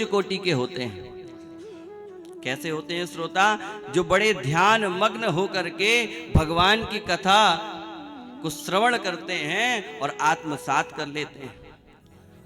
उच्च कोटि के होते हैं। कैसे होते हैं श्रोता? जो बड़े ध्यान मग्न होकर के भगवान की कथा को श्रवण करते हैं और आत्मसात कर लेते हैं,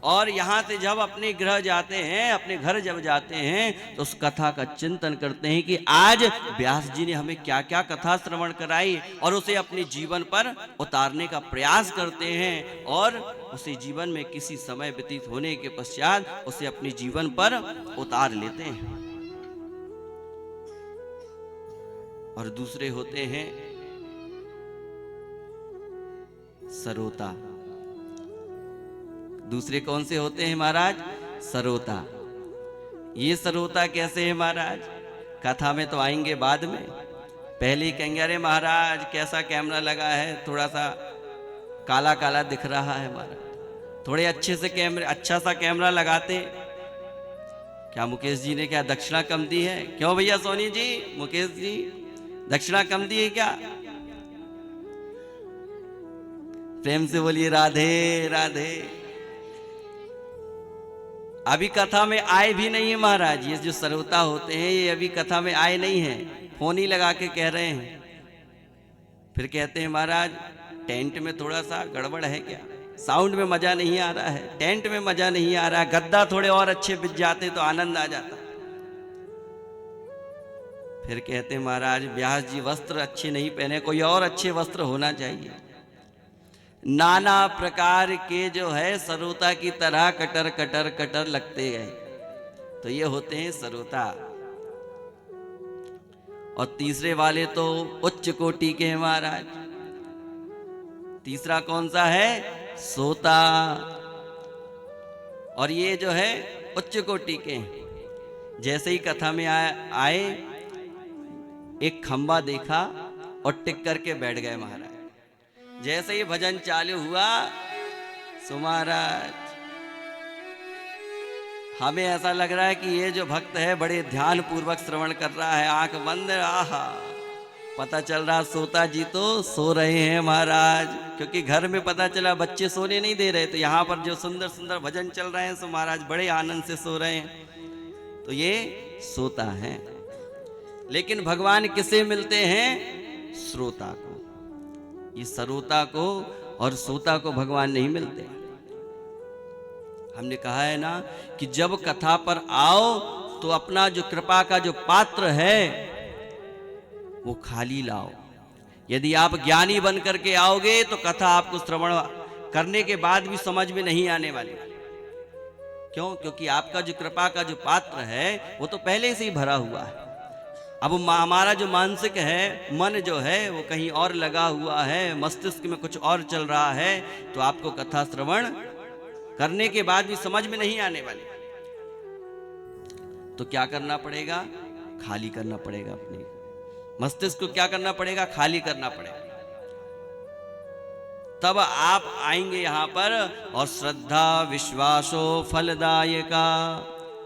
और यहां से जब अपने गृह जाते हैं, अपने घर जब जाते हैं, तो उस कथा का चिंतन करते हैं कि आज व्यास जी ने हमें क्या क्या कथा श्रवण कराई, और उसे अपने जीवन पर उतारने का प्रयास करते हैं, और उसे जीवन में किसी समय व्यतीत होने के पश्चात उसे अपने जीवन पर उतार लेते हैं। और दूसरे होते हैं सरोता। दूसरे कौन से होते हैं महाराज? सरोता। ये सरोता कैसे है महाराज? कथा में तो आएंगे बाद में, पहले ही कहेंगे अरे महाराज कैसा कैमरा लगा है, थोड़ा सा काला काला दिख रहा है महाराज, थोड़े अच्छे से कैमरे, अच्छा सा कैमरा लगाते। क्या मुकेश जी ने क्या दक्षिणा कम दी है? क्यों भैया सोनी जी, मुकेश जी दक्षिणा कम दी है क्या? प्रेम से बोलिए राधे राधे। अभी कथा में आए भी नहीं है महाराज, ये जो सरोता होते हैं ये अभी कथा में आए नहीं हैं, फोन ही लगा के कह रहे हैं। फिर कहते हैं महाराज टेंट में थोड़ा सा गड़बड़ है क्या, साउंड में मजा नहीं आ रहा है, टेंट में मजा नहीं आ रहा है, गद्दा थोड़े और अच्छे बिछ जाते तो आनंद आ जाता। फिर कहते हैं महाराज व्यास जी वस्त्र अच्छे नहीं पहने, कोई और अच्छे वस्त्र होना चाहिए। नाना प्रकार के जो है सरोता की तरह कटर कटर कटर लगते गए, तो ये होते हैं सरोता। और तीसरे वाले तो उच्च कोटि के हैं महाराज। तीसरा कौन सा है? सोता। और ये जो है उच्च कोटि के हैं। जैसे ही कथा में आए एक खंबा देखा और टिक करके बैठ गए महाराज। जैसे ही भजन चालू हुआ, सो महाराज हमें ऐसा लग रहा है कि ये जो भक्त है बड़े ध्यान पूर्वक श्रवण कर रहा है, आंख बंद। आहा, पता चल रहा सोता जी तो सो रहे हैं महाराज, क्योंकि घर में पता चला बच्चे सोने नहीं दे रहे, तो यहाँ पर जो सुंदर सुंदर भजन चल रहे हैं सो महाराज बड़े आनंद से सो रहे हैं, तो ये सोता है। लेकिन भगवान किसे मिलते हैं? श्रोता को। ये सरोता को और सोता को भगवान नहीं मिलते। हमने कहा है ना कि जब कथा पर आओ तो अपना जो कृपा का जो पात्र है वो खाली लाओ। यदि आप ज्ञानी बन करके आओगे तो कथा आपको श्रवण करने के बाद भी समझ में नहीं आने वाली। क्यों? क्योंकि आपका जो कृपा का जो पात्र है वो तो पहले से ही भरा हुआ है। अब हमारा जो मानसिक है, मन जो है वो कहीं और लगा हुआ है, मस्तिष्क में कुछ और चल रहा है, तो आपको कथा श्रवण करने के बाद भी समझ में नहीं आने वाली। तो क्या करना पड़ेगा? खाली करना पड़ेगा। अपने मस्तिष्क को क्या करना पड़ेगा? खाली करना पड़ेगा। तब आप आएंगे यहां पर, और श्रद्धा विश्वासो फलदायका,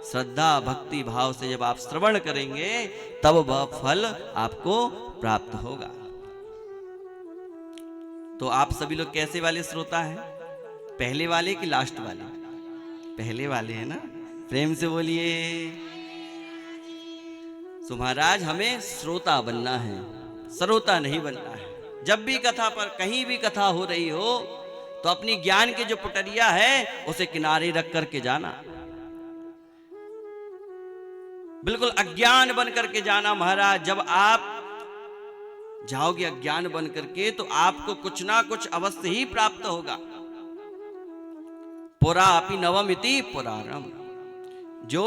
श्रद्धा भक्ति भाव से जब आप श्रवण करेंगे तब वह फल आपको प्राप्त होगा। तो आप सभी लोग कैसे वाले श्रोता हैं? पहले वाले कि लास्ट वाले? पहले वाले हैं ना? प्रेम से बोलिए। तो महाराज हमें श्रोता बनना है, सरोता नहीं बनना है। जब भी कथा पर कहीं भी कथा हो रही हो तो अपनी ज्ञान की जो पुटरिया है उसे किनारे रख करके जाना, बिल्कुल अज्ञान बन करके जाना महाराज। जब आप जाओगे अज्ञान बन करके तो आपको कुछ ना कुछ अवश्य ही प्राप्त होगा। पुरा अपि नवमिति पुराणम। जो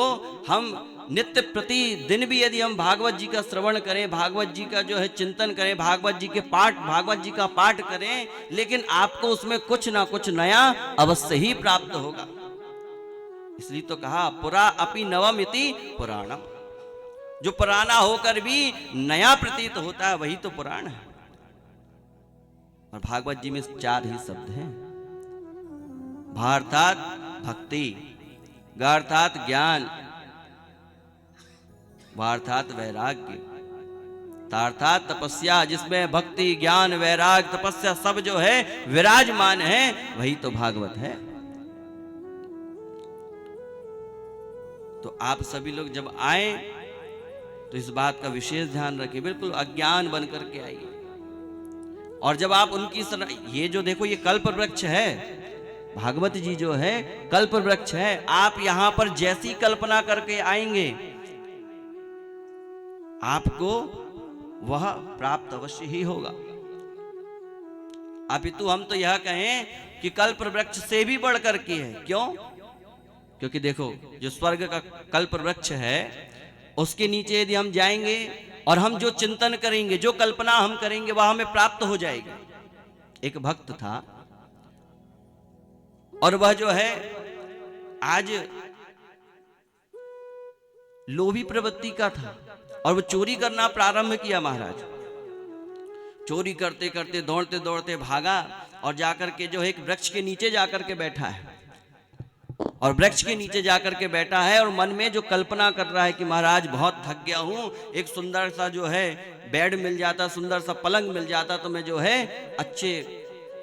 हम नित्य प्रति दिन भी यदि हम भागवत जी का श्रवण करें, भागवत जी का जो है चिंतन करें, भागवत जी के पाठ, भागवत जी का पाठ करें, लेकिन आपको उसमें कुछ ना कुछ नया अवश्य ही प्राप्त होगा। इसलिए तो कहा पुरा अपि नवम इति पुराणम। जो पुराना होकर भी नया प्रतीत होता है वही तो पुराण है। और भागवत जी में 4 ही शब्द हैं। भा अर्थात भक्ति, ग अर्थात ज्ञान, वा अर्थात वैराग्य, ता अर्थात तपस्या। जिसमें भक्ति, ज्ञान, वैराग्य, तपस्या सब जो है विराजमान है वही तो भागवत है। तो आप सभी लोग जब आए तो इस बात का विशेष ध्यान रखें, बिल्कुल अज्ञान बन करके आइए। और जब आप उनकी ये जो देखो ये कल्प वृक्ष है, भागवत जी जो है कल्प वृक्ष है। आप यहां पर जैसी कल्पना करके आएंगे आपको वह प्राप्त अवश्य ही होगा। अपितु हम तो यह कहें कि कल्प वृक्ष से भी बढ़ करके है। क्यों? क्योंकि देखो जो स्वर्ग का कल्प वृक्ष है उसके नीचे यदि हम जाएंगे और हम जो चिंतन करेंगे, जो कल्पना हम करेंगे, वह हमें प्राप्त हो जाएगी। एक भक्त था और वह जो है आज लोभी प्रवृत्ति का था और वो चोरी करना प्रारंभ किया। महाराज चोरी करते करते दौड़ते दौड़ते भागा और जाकर के जो है एक वृक्ष के नीचे जाकर के बैठा है। और वृक्ष के नीचे जाकर के बैठा है और मन में जो कल्पना कर रहा है कि महाराज बहुत थक गया हूं, एक सुंदर सा जो है बेड मिल जाता, सुंदर सा पलंग मिल जाता तो मैं जो है अच्छे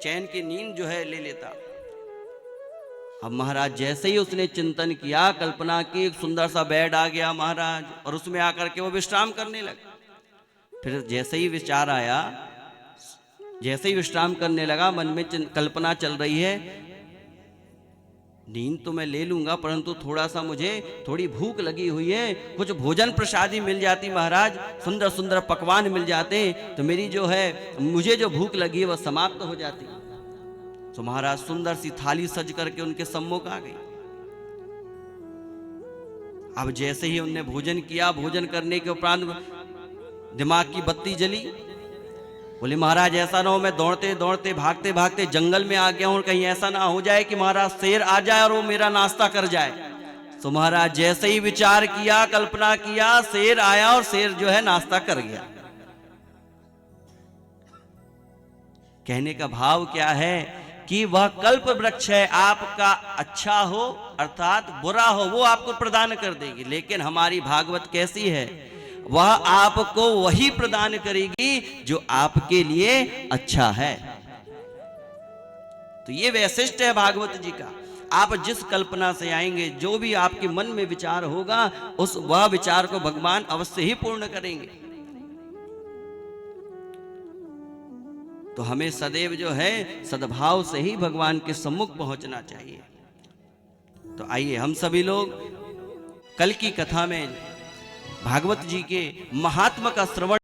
चैन की नींद जो है ले लेता। अब महाराज जैसे ही उसने चिंतन किया, कल्पना की, एक सुंदर सा बेड आ गया महाराज और उसमें आकर के वो विश्राम करने लगा। फिर जैसे ही विचार आया, जैसे ही विश्राम करने लगा, मन में कल्पना चल रही है, नींद तो मैं ले लूंगा परंतु थोड़ा सा मुझे थोड़ी भूख लगी हुई है, कुछ भोजन प्रसादी मिल जाती महाराज, सुंदर सुंदर पकवान मिल जाते तो मेरी जो है मुझे जो भूख लगी है वह समाप्त हो जाती। तो महाराज सुंदर सी थाली सज करके उनके सम्मुख आ गई। अब जैसे ही उनने भोजन किया, भोजन करने के उपरांत दिमाग की बत्ती जली। बोले महाराज ऐसा ना हो मैं दौड़ते दौड़ते भागते भागते जंगल में आ गया हूं, कहीं ऐसा ना हो जाए कि महाराज शेर आ जाए और वो मेरा नाश्ता कर जाए। तो महाराज जैसे ही विचार किया, कल्पना किया, शेर आया और शेर जो है नाश्ता कर गया। कहने का भाव क्या है कि वह कल्प वृक्ष है, आपका अच्छा हो अर्थात बुरा हो वो आपको प्रदान कर देगी। लेकिन हमारी भागवत कैसी है, वह आपको वही प्रदान करेगी जो आपके लिए अच्छा है। तो ये वैशिष्ट है भागवत जी का। आप जिस कल्पना से आएंगे, जो भी आपके मन में विचार होगा, उस वह विचार को भगवान अवश्य ही पूर्ण करेंगे। तो हमें सदैव जो है सद्भाव से ही भगवान के सम्मुख पहुंचना चाहिए। तो आइए हम सभी लोग कल की कथा में भागवत जी के महात्मा का श्रवण